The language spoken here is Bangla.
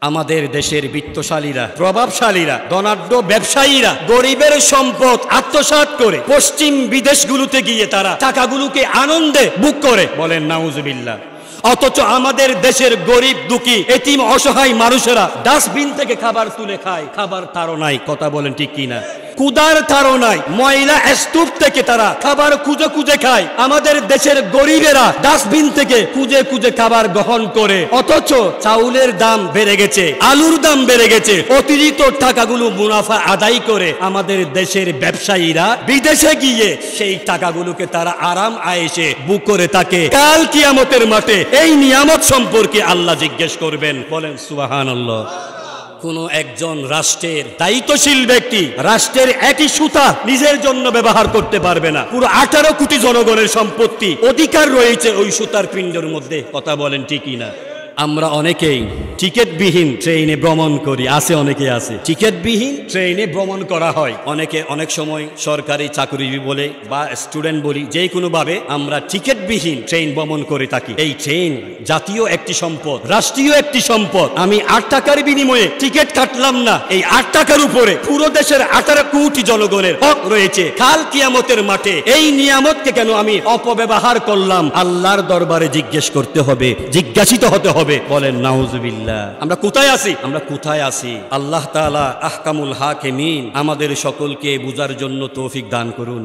আমাদের দেশের বিত্তশালীরা, প্রভাবশালীরা, ধনাঢ্য ব্যবসায়ীরা গরিবের সম্পদ আত্মসাৎ করে পশ্চিম বিদেশগুলোতে গিয়ে তারা টাকাগুলোকে আনন্দে বুক করে, বলেন নাউজুবিল্লাহ। অথচ আমাদের দেশের গরিব দুঃখী এতিম অসহায় মানুষেরা ডাস্টবিন থেকে খাবার তুলে খায়, খাবার তারও নাই। কথা বলেন ঠিক কিনা? কুদার তারও নাই, ময়লা স্তূপ থেকে তারা খাবার খুঁজে খুঁজে খায়। আমাদের দেশের গরিবেরা ডাস্টবিন থেকে খুঁজে খুঁজে খাবার গ্রহণ করে। অথচ চাউলের দাম বেড়ে গেছে, আলুর দাম বেড়ে গেছে, অতিরিক্ত টাকাগুলো মুনাফা আদায় করে আমাদের দেশের ব্যবসায়ীরা বিদেশে গিয়ে সেই টাকাগুলোকে তারা আরাম আয়েশে বুক করে থাকে। কাল কিয়ামতের মাঠে এই নিয়ামত সম্পর্কে আল্লাহ জিজ্ঞেস করবেন, বলেন সুবহানাল্লাহ। কোন একজন রাষ্ট্রের দায়িত্বশীল ব্যক্তি রাষ্ট্রের একই সুতা নিজের জন্য ব্যবহার করতে পারবে না। পুরো 18 কোটি জনগণের সম্পত্তি অধিকার রয়েছে ওই সুতার পিণ্ডের মধ্যে। কথা বলেন ঠিকই না? আমরা অনেকেই টিকিটবিহীন ট্রেনে ভ্রমণ করি, অনেকে আছে টিকিটবিহীন ট্রেনে ভ্রমণ করা হয়। অনেকে অনেক সময় সরকারি চাকরিজীবী বলে বা স্টুডেন্ট বলি, যে কোনো ভাবে আমরা টিকিটবিহীন ট্রেন ভ্রমণ করে থাকি। এই ট্রেন জাতীয় একটি সম্পদ, রাষ্ট্রীয় একটি সম্পদ। আমি 8 টাকার বিনিময়ে টিকিট কাটলাম না, এই 8 টাকার উপরে পুরো দেশের 18 কোটি জনগণের হক রয়েছে। কাল কিয়ামতের মাঠে এই নিয়ামতকে কেন আমি অপব্যবহার করলাম, আল্লাহর দরবারে জিজ্ঞেস করতে হবে, জিজ্ঞাসিত হতে হবে। বলেন নাউজুবিল্লাহ। আমরা কোথায় আছি? আমরা কোথায় আছি? আল্লাহ তাআলা আহকামুল হাকিমিন আমাদের সকলকে বুঝার জন্য তৌফিক দান করুন।